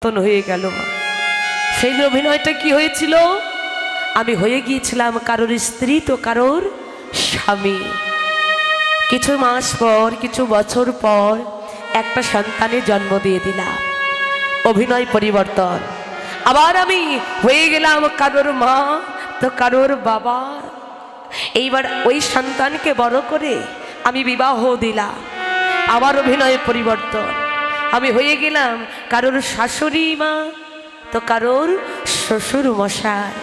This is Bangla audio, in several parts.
পরিবর্তন হয়ে গেল মা। সেই অভিনয়টা কি হয়েছিল? আমি হয়ে গিয়েছিলাম কারোর স্ত্রী তো কারোর স্বামী। কিছু মাস পর, কিছু বছর পর একটা সন্তানের জন্ম দিয়ে দিলাম। অভিনয় পরিবর্তন। আবার আমি হয়ে গেলাম কারোর মা তো কারোর বাবা। এইবার ওই সন্তানকে বড় করে আমি বিবাহ দিলাম। আবার অভিনয় পরিবর্তন। আমি হয়ে গেলাম কারোর শাশুড়ি মা তো কারোর শ্বশুর মশাই।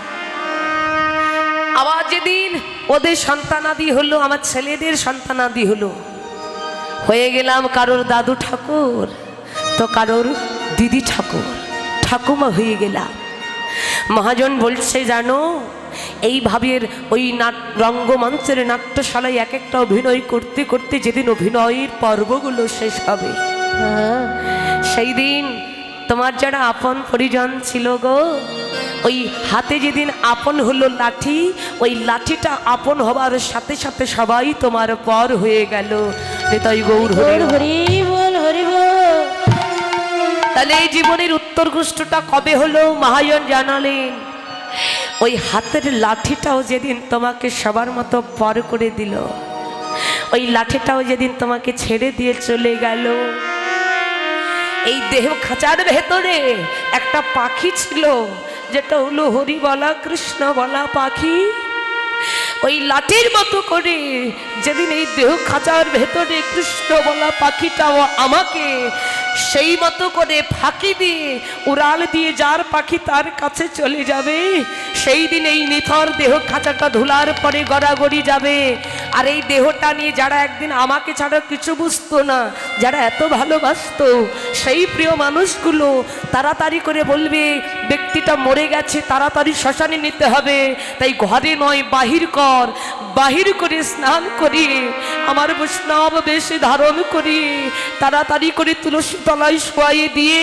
আবার যেদিন ওদের সন্তানাদি হলো, আমার ছেলেদের সন্তানাদি হলো, হয়ে গেলাম কারোর দাদু ঠাকুর তো কারোর দিদি ঠাকুর, ঠাকুমা হয়ে গেলাম। মহাজন বলছে জানো, এইভাবে ওই রঙ্গমঞ্চের নাট্যশালায় এক একটা অভিনয় করতে করতে যেদিন অভিনয়ের পর্বগুলো শেষ হবে, সেই দিন তোমার যারা আপন পরিজন ছিল গো, ওই হাতে যেদিন আপন হলো লাঠি, ওই লাঠিটা আপন হবার সাথে সাথে সবাই তোমার পর হয়ে গেল। তাই গৌর হরি বল, হরি বল। তাহলে এই জীবনের উত্তর গোষ্ঠটা কবে হলো? মহাজন জানালেন ওই হাতের লাঠিটাও যেদিন তোমাকে সবার মতো পর করে দিল, ওই লাঠিটাও যেদিন তোমাকে ছেড়ে দিয়ে চলে গেল। এই দেহ খাঁচার ভেতরে একটা পাখি ছিল, যেটা হলো হরি বলা কৃষ্ণ বলা পাখি। ওই লাঠির মতো করে যেদিন এই দেহ খাঁচার ভেতরে কৃষ্ণ বলা পাখিটাও আমাকে সেই মতো করে ফাঁকি দিয়ে উড়াল দিয়ে যার পাখি তার কাছে চলে যাবে, সেই দিন এই নিথর দেহ খাঁচাটা ধুলার পরে গড়াগড়ি যাবে। আর এই দেহটা নিয়ে যারা একদিন আমাকে ছাড়া কিছু বুঝতো না, যারা এত ভালোবাসতো, সেই প্রিয় মানুষগুলো তাড়াতাড়ি করে বলবে ব্যক্তিটা মরে গেছে, তাড়াতাড়ি শ্মশানে নিতে হবে। তাই ঘরে নয় বাহির কর, বাহির করে স্নান করি আমার বৈষ্ণব বেশে ধারণ করি তাড়াতাড়ি করে তুলসী তলায় শোয়াইয়ে দিয়ে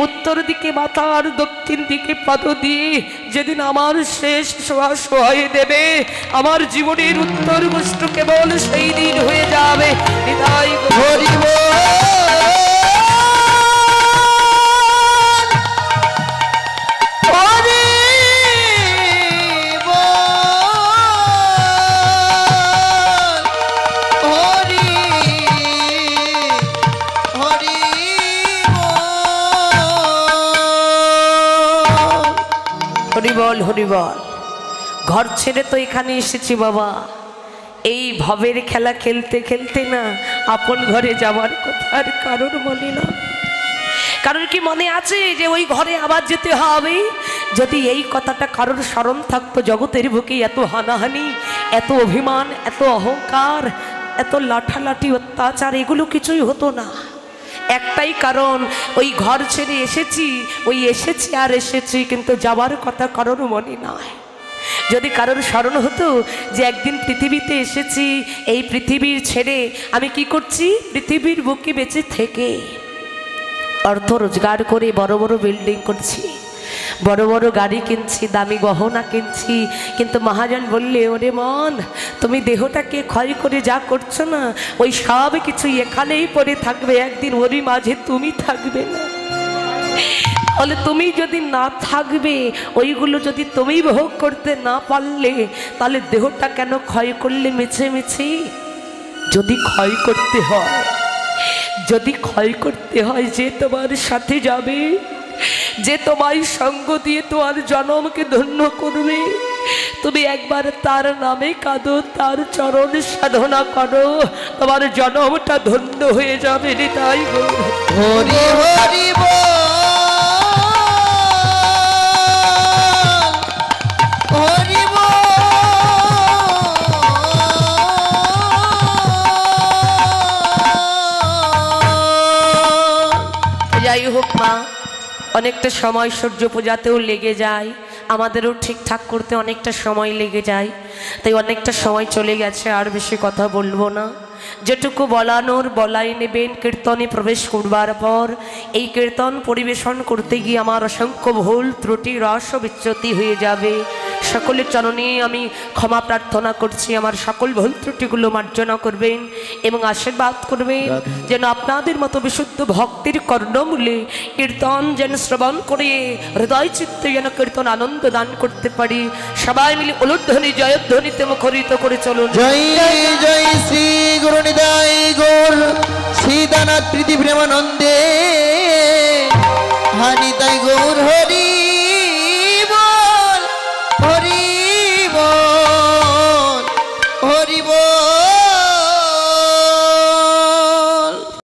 উত্তর দিকে মাথা আর দক্ষিণ দিকে পদ দিয়ে যেদিন আমার শেষ শোয়াইয়ে দেবে, আমার জীবনের উত্তর গোষ্ঠ কেবল সেই দিন হয়ে যাবে। হৃদয় হরি বল। হরিবল হরিবল। ঘর ছেড়ে তো এখানে এসেছি বাবা, এই ভবের খেলা খেলতে খেলতে না আপন ঘরে যাওয়ার কথা আর কারোর মনে না। কারোর কি মনে আছে যে ওই ঘরে আবার যেতে হবে? যদি এই কথাটা কারোর স্মরণ থাকতো, জগতের বুকে এত হানাহানি, এত অভিমান, এত অহংকার, এত লাঠালাঠি অত্যাচার এগুলো কিছুই হতো না। একটাই কারণ, ওই ঘর ছেড়ে এসেছি, ওই এসেছি আর এসেছি, কিন্তু যাবার কথা কারোর মনে নয়। যদি কারোর স্মরণ হতো যে একদিন পৃথিবীতে এসেছি, এই পৃথিবীর ছেড়ে আমি কি করছি? পৃথিবীর বুকে বেঁচে থেকে অর্থ রোজগার করে বড় বড় বিল্ডিং করছি, বড় বড় গাড়ি কিনছি, দামি গহনা কিনছি, কিন্তু মহাজন বললে ওরে মন, তুমি দেহটাকে ক্ষয় করে যা করছো না, ওই সব কিছু এখানেই পড়ে থাকবে, একদিন ওরই মাঝে তুমি থাকবে না। বলে তুমি যদি না থাকবে, ওইগুলো যদি তুমি ভোগ করতে না পারলে, তাহলে দেহটা কেন ক্ষয় করলে মিছে মিছি? যদি ক্ষয় করতে হয়, যদি ক্ষয় করতে হয়, যে তোমার সাথে যাবে, যে তোমায় সঙ্গ দিয়ে তোমার জন্মকে ধন্য করবে, তুমি একবার তার নামে কাঁদো, তার চরণ সাধনা করো, তোমার জন্মটা ধন্য হয়ে যাবে। তাই হরি হরি বল। যাই হোক মা, অনেকটা সময় সূর্য পূজাতেও লেগে যায়, আমাদেরও ঠিকঠাক করতে অনেকটা সময় লেগে যায়, তাই অনেকটা সময় চলে গেছে, আর বেশি কথা বলবো না। যেটুকু বলানোর বলাই নেবেন। কীর্তনে প্রবেশ করবার পর এই কীর্তন পরিবেশন করতে গিয়ে আমার অসংখ্য ভুল ত্রুটি রস বিচ্যুতি হয়ে যাবে। সকলের চরণে আমি ক্ষমা প্রার্থনা করছি। আমার সকল ভুল ত্রুটিগুলো মার্জনা করবেন এবং আশীর্বাদ করবেন যেন আপনাদের মতো বিশুদ্ধ ভক্তির কর্ণমূলে কীর্তন যেন শ্রবণ করে হৃদয় চিত্তে যেন কীর্তন আনন্দ দান করতে পারি। সবাই মিলে উলুধ্বনি জয়ধ্বনিতে মুখরিত করে চলুন। জয় জয় শ্রী গুরু নিতাই গৌর সীতানাথ প্রীতি প্রেমানন্দে হানিতাই গৌর হরি।